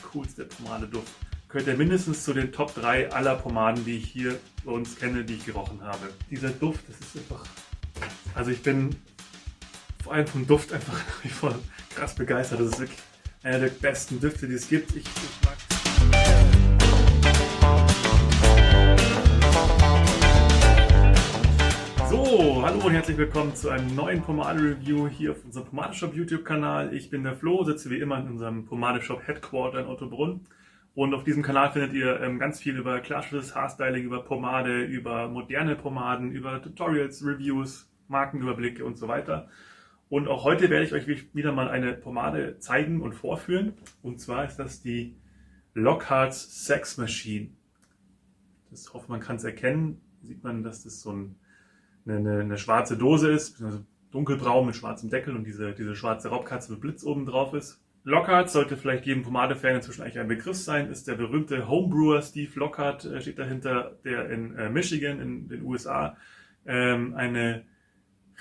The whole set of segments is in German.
coolste Pomadeduft. Gehört ja mindestens zu den Top 3 aller Pomaden, die ich hier bei uns kenne, die ich gerochen habe. Dieser Duft, das ist einfach... Also ich bin vor allem vom Duft einfach nach wie vor krass begeistert. Das ist wirklich einer der besten Düfte, die es gibt. Ich mag... So, hallo und herzlich willkommen zu einem neuen Pomade-Review hier auf unserem Pomadeshop YouTube-Kanal. Ich bin der Flo, sitze wie immer in unserem Pomadeshop Headquarter in Ottobrunn. Und auf diesem Kanal findet ihr ganz viel über klassisches Haarstyling, über Pomade, über moderne Pomaden, über Tutorials, Reviews, Markenüberblicke und so weiter. Und auch heute werde ich euch wieder mal eine Pomade zeigen und vorführen. Und zwar ist das die Lockhart's Sex Machine. Ich hoffe, man kann es erkennen. Sieht man, dass das so eine schwarze Dose ist, also dunkelbraun mit schwarzem Deckel und diese schwarze Raubkatze mit Blitz oben drauf ist. Lockhart sollte vielleicht jedem Pomade-Fan inzwischen eigentlich ein Begriff sein, ist der berühmte Homebrewer Steve Lockhart, steht dahinter, der in Michigan in den USA eine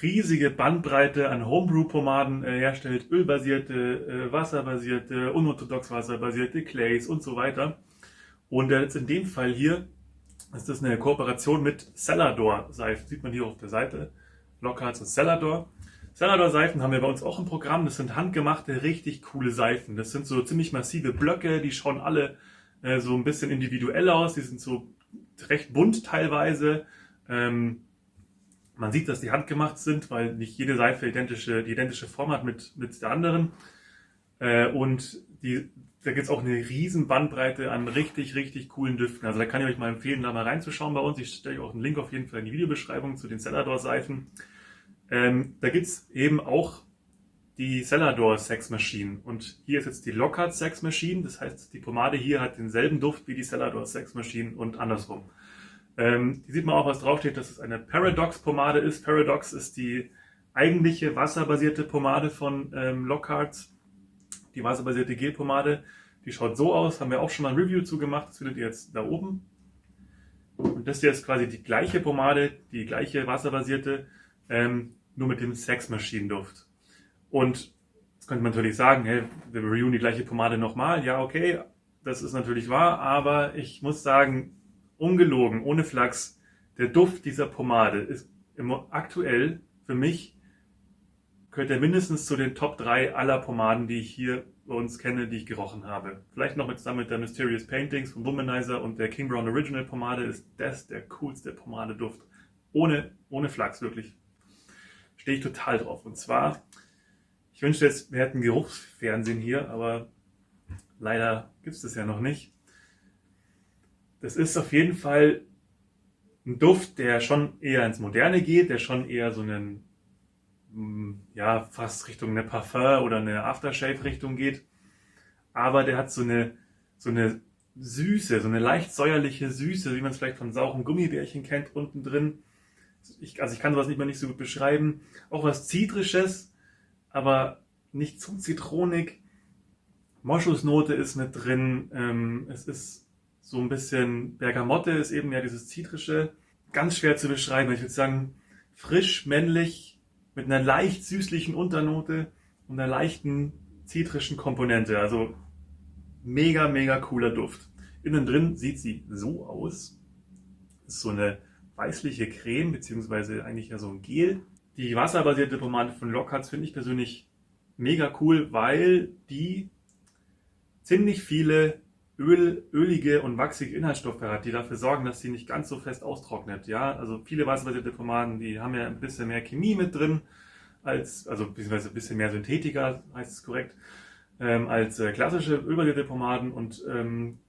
riesige Bandbreite an Homebrew-Pomaden herstellt, ölbasierte, wasserbasierte, unorthodox wasserbasierte, Clays und so weiter. Und jetzt in dem Fall hier ist das eine Kooperation mit Celador-Seifen, sieht man hier auf der Seite, Lockhart's und Celador. Celador-Seifen haben wir bei uns auch im Programm. Das sind handgemachte, richtig coole Seifen. Das sind so ziemlich massive Blöcke, die schauen alle so ein bisschen individuell aus. Die sind so recht bunt teilweise. Man sieht, dass die handgemacht sind, weil nicht jede Seife die identische Form hat mit der anderen. Und da gibt es auch eine riesen Bandbreite an richtig, richtig coolen Düften. Also da kann ich euch mal empfehlen, da mal reinzuschauen bei uns. Ich stelle euch auch einen Link auf jeden Fall in die Videobeschreibung zu den Celador-Seifen. Da gibt es eben auch die Celador Sex Machine. Und hier ist jetzt die Lockhart Sex Machine. Das heißt, die Pomade hier hat denselben Duft wie die Celador Sex Machine und andersrum. Hier sieht man auch, was draufsteht, dass es eine Paradox-Pomade ist. Paradox ist die eigentliche wasserbasierte Pomade von Lockhart. Die wasserbasierte Gelpomade. Die schaut so aus. Haben wir auch schon mal ein Review zu gemacht. Das findet ihr jetzt da oben. Und das hier ist quasi die gleiche Pomade, die gleiche wasserbasierte, nur mit dem Sex Machine Duft. Und jetzt könnte man natürlich sagen, hey, wir reviewen die gleiche Pomade nochmal. Ja, okay, das ist natürlich wahr, aber ich muss sagen, ungelogen, ohne Flachs, der Duft dieser Pomade ist aktuell für mich, gehört er mindestens zu den Top 3 aller Pomaden, die ich hier bei uns kenne, die ich gerochen habe. Vielleicht noch zusammen mit der Mysterious Paintings von Womanizer und der King Brown Original Pomade ist das der coolste Pomadeduft. Ohne Flachs, wirklich. Stehe ich total drauf. Und zwar, ich wünschte jetzt, wir hätten Geruchsfernsehen hier, aber leider gibt es das ja noch nicht. Das ist auf jeden Fall ein Duft, der schon eher ins Moderne geht, der schon eher so einen, ja, fast Richtung eine Parfum oder eine Aftershave-Richtung geht. Aber der hat so eine Süße, so eine leicht säuerliche Süße, wie man es vielleicht von sauren Gummibärchen kennt, unten drin. Ich kann sowas nicht so gut beschreiben. Auch was Zitrisches, aber nicht zu zitronig. Moschusnote ist mit drin. Es ist so ein bisschen Bergamotte, ist eben ja dieses Zitrische. Ganz schwer zu beschreiben. Ich würde sagen, frisch, männlich, mit einer leicht süßlichen Unternote und einer leichten zitrischen Komponente. Also mega, mega cooler Duft. Innen drin sieht sie so aus. Das ist so eine weißliche Creme, beziehungsweise eigentlich ja so ein Gel. Die wasserbasierte Pomade von Lockhart finde ich persönlich mega cool, weil die ziemlich viele ölige und wachsige Inhaltsstoffe hat, die dafür sorgen, dass sie nicht ganz so fest austrocknet. Ja, also viele wasserbasierte Pomaden, die haben ja ein bisschen mehr Chemie mit drin, beziehungsweise ein bisschen mehr Synthetika, heißt es korrekt, als klassische ölbasierte Pomaden. Und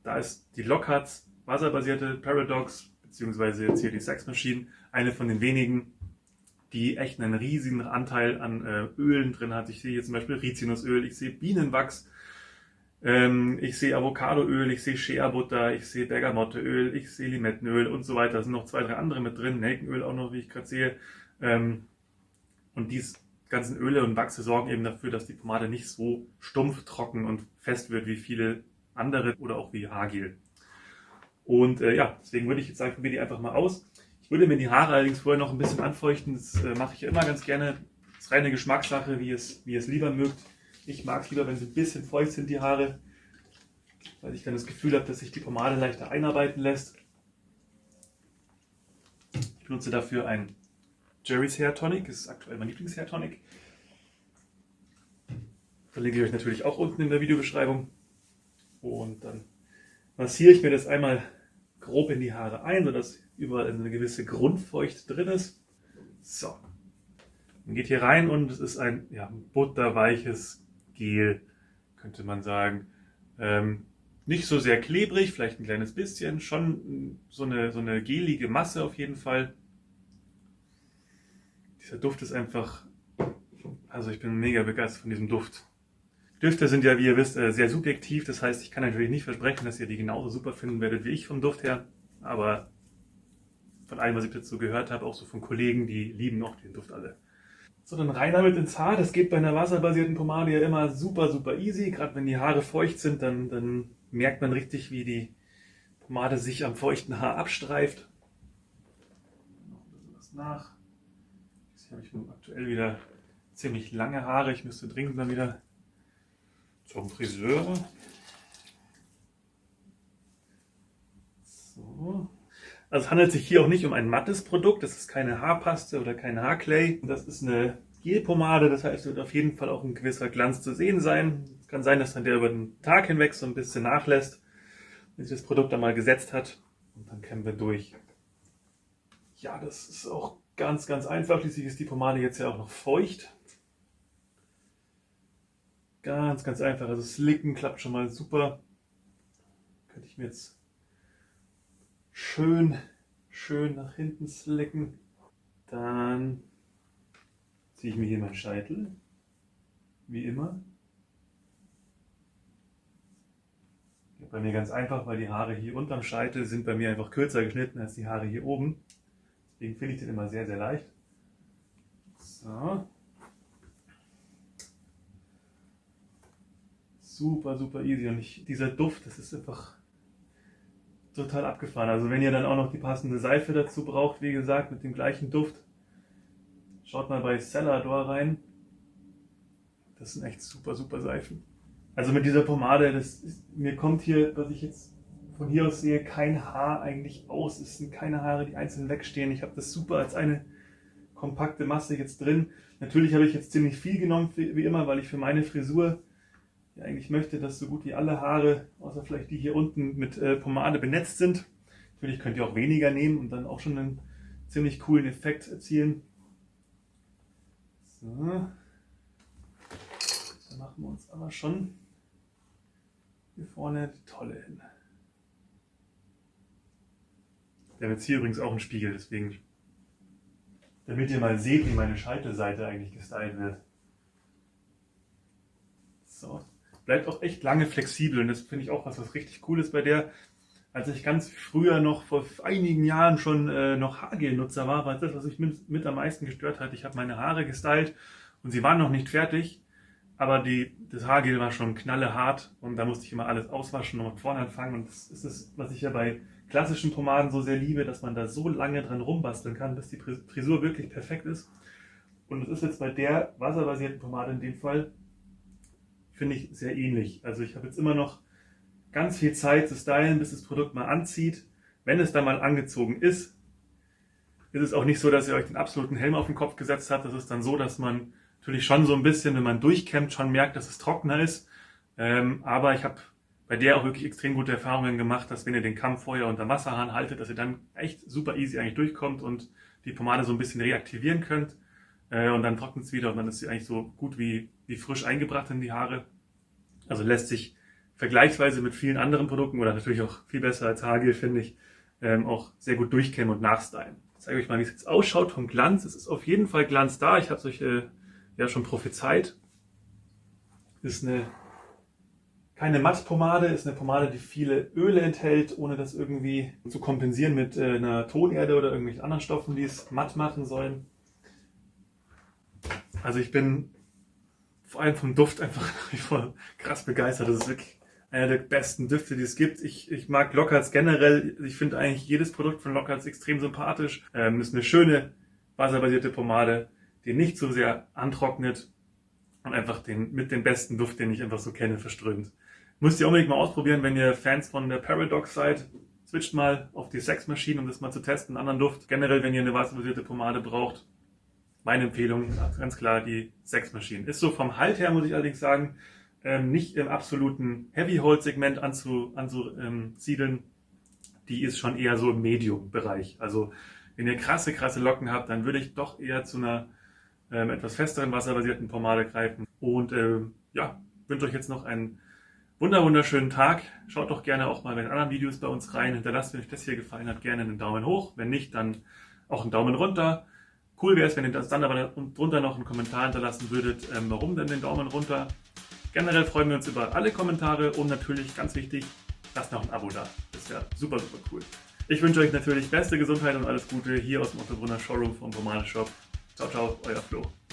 da ist die Lockhart wasserbasierte Paradox, beziehungsweise jetzt hier die Sex Machine, eine von den wenigen, die echt einen riesigen Anteil an Ölen drin hat. Ich sehe hier zum Beispiel Rizinusöl, ich sehe Bienenwachs, ich sehe Avocadoöl, ich sehe Shea-Butter, ich sehe Bergamotteöl, ich sehe Limettenöl und so weiter. Da sind noch 2, 3 andere mit drin, Nelkenöl auch noch, wie ich gerade sehe. Und diese ganzen Öle und Wachse sorgen eben dafür, dass die Pomade nicht so stumpf, trocken und fest wird wie viele andere oder auch wie Haargel. Und deswegen würde ich jetzt sagen, probiere die einfach mal aus. Ich würde mir die Haare allerdings vorher noch ein bisschen anfeuchten. Das mache ich ja immer ganz gerne. Das ist reine Geschmackssache, wie ihr es lieber mögt. Ich mag es lieber, wenn sie ein bisschen feucht sind, die Haare. weil ich dann das Gefühl habe, dass sich die Pomade leichter einarbeiten lässt. Ich benutze dafür ein Jerry's Hair Tonic, das ist aktuell mein Lieblings-Hair Tonic. Verlinke ich euch natürlich auch unten in der Videobeschreibung. Und dann massiere ich mir das einmal grob in die Haare ein, sodass überall eine gewisse Grundfeucht drin ist. So. Man geht hier rein und es ist ein butterweiches Gel, könnte man sagen. Nicht so sehr klebrig, vielleicht ein kleines bisschen, schon so eine gelige Masse auf jeden Fall. Dieser Duft ist einfach, also ich bin mega begeistert von diesem Duft. Düfte sind ja, wie ihr wisst, sehr subjektiv, das heißt, ich kann natürlich nicht versprechen, dass ihr die genauso super finden werdet wie ich vom Duft her, aber von allem, was ich dazu gehört habe, auch so von Kollegen, die lieben auch den Duft alle. So, dann rein damit ins Haar. Das geht bei einer wasserbasierten Pomade ja immer super, super easy. Gerade wenn die Haare feucht sind, dann merkt man richtig, wie die Pomade sich am feuchten Haar abstreift. Noch ein bisschen was nach. Jetzt habe ich nun aktuell wieder ziemlich lange Haare. Ich müsste dringend mal wieder zum Friseur. So. Also es handelt sich hier auch nicht um ein mattes Produkt, das ist keine Haarpaste oder kein Haarclay. Das ist eine Gelpomade, das heißt, es wird auf jeden Fall auch ein gewisser Glanz zu sehen sein. Es kann sein, dass dann der über den Tag hinweg so ein bisschen nachlässt, wenn sich das Produkt dann mal gesetzt hat. Und dann kämmen wir durch. Ja, das ist auch ganz, ganz einfach. Schließlich ist die Pomade jetzt ja auch noch feucht. Ganz, ganz einfach. Also das Slicken klappt schon mal super. Könnte ich mir jetzt schön nach hinten slicken. Dann ziehe ich mir hier meinen Scheitel, wie immer. Bei mir ganz einfach, weil die Haare hier unterm Scheitel sind bei mir einfach kürzer geschnitten als die Haare hier oben. Deswegen finde ich den immer sehr, sehr leicht. So. Super, super easy. Und dieser Duft, das ist einfach total abgefahren. Also wenn ihr dann auch noch die passende Seife dazu braucht, wie gesagt, mit dem gleichen Duft, schaut mal bei Celador rein. Das sind echt super, super Seifen. Also mit dieser Pomade, mir kommt hier, was ich jetzt von hier aus sehe, kein Haar eigentlich aus. Es sind keine Haare, die einzeln wegstehen. Ich habe das super als eine kompakte Masse jetzt drin. Natürlich habe ich jetzt ziemlich viel genommen, wie immer, weil ich für meine Frisur ja eigentlich möchte, dass so gut wie alle Haare, außer vielleicht die hier unten, mit Pomade benetzt sind. Natürlich könnt ihr auch weniger nehmen und dann auch schon einen ziemlich coolen Effekt erzielen. So. Dann machen wir uns aber schon hier vorne die Tolle hin. Wir haben jetzt hier übrigens auch einen Spiegel, deswegen, damit ihr mal seht, wie meine Scheitelseite eigentlich gestylt wird. So. Bleibt auch echt lange flexibel und das finde ich auch was richtig cool ist bei der. Als ich ganz früher noch vor einigen Jahren schon noch Haargel-Nutzer war das, was mich mit am meisten gestört hat. Ich habe meine Haare gestylt und sie waren noch nicht fertig, aber das Haargel war schon knallehart und da musste ich immer alles auswaschen und von vorne anfangen. Und das ist es, was ich ja bei klassischen Pomaden so sehr liebe, dass man da so lange dran rumbasteln kann, bis die Frisur wirklich perfekt ist. Und das ist jetzt bei der wasserbasierten Pomade in dem Fall, finde ich, sehr ähnlich. Also ich habe jetzt immer noch ganz viel Zeit zu stylen, bis das Produkt mal anzieht. Wenn es dann mal angezogen ist, ist es auch nicht so, dass ihr euch den absoluten Helm auf den Kopf gesetzt habt. Das ist dann so, dass man natürlich schon so ein bisschen, wenn man durchkämmt, schon merkt, dass es trockener ist. Aber ich habe bei der auch wirklich extrem gute Erfahrungen gemacht, dass wenn ihr den Kamm vorher unter Wasserhahn haltet, dass ihr dann echt super easy eigentlich durchkommt und die Pomade so ein bisschen reaktivieren könnt. Und dann trocknet es wieder und dann ist sie eigentlich so gut wie frisch eingebracht in die Haare. Also lässt sich vergleichsweise mit vielen anderen Produkten oder natürlich auch viel besser als Haargel, finde ich, auch sehr gut durchkämmen und nachstylen. Ich zeige euch mal, wie es jetzt ausschaut vom Glanz. Es ist auf jeden Fall Glanz da. Ich habe es euch ja schon prophezeit. Ist keine Mattpomade, ist eine Pomade, die viele Öle enthält, ohne das irgendwie zu kompensieren mit einer Tonerde oder irgendwelchen anderen Stoffen, die es matt machen sollen. Also ich bin vor allem vom Duft einfach nach wie vor krass begeistert. Das ist wirklich einer der besten Düfte, die es gibt. Ich mag Lockerts generell. Ich finde eigentlich jedes Produkt von Lockerts extrem sympathisch. Ist eine schöne wasserbasierte Pomade, die nicht so sehr antrocknet und einfach mit dem besten Duft, den ich einfach so kenne, verströmt. Müsst ihr unbedingt mal ausprobieren, wenn ihr Fans von der Paradox seid. Switcht mal auf die Sex-Maschine, um das mal zu testen, einen anderen Duft. Generell, wenn ihr eine wasserbasierte Pomade braucht, meine Empfehlung, ganz klar die Sex-Maschine. Ist so vom Halt her, muss ich allerdings sagen, nicht im absoluten Heavy-Hold-Segment anzusiedeln. Die ist schon eher so im Medium-Bereich. Also wenn ihr krasse Locken habt, dann würde ich doch eher zu einer etwas festeren wasserbasierten Pomade greifen. Und ja, wünsche euch jetzt noch einen wunderschönen Tag. Schaut doch gerne auch mal bei den anderen Videos bei uns rein. Hinterlasst, wenn euch das hier gefallen hat, gerne einen Daumen hoch. Wenn nicht, dann auch einen Daumen runter. Cool wäre es, wenn ihr das dann aber drunter noch einen Kommentar hinterlassen würdet. Warum denn den Daumen runter? Generell freuen wir uns über alle Kommentare und natürlich, ganz wichtig, lasst noch ein Abo da. Das wäre super cool. Ich wünsche euch natürlich beste Gesundheit und alles Gute hier aus dem Ottobrunner Showroom vom Pomade Shop. Ciao, ciao, euer Flo.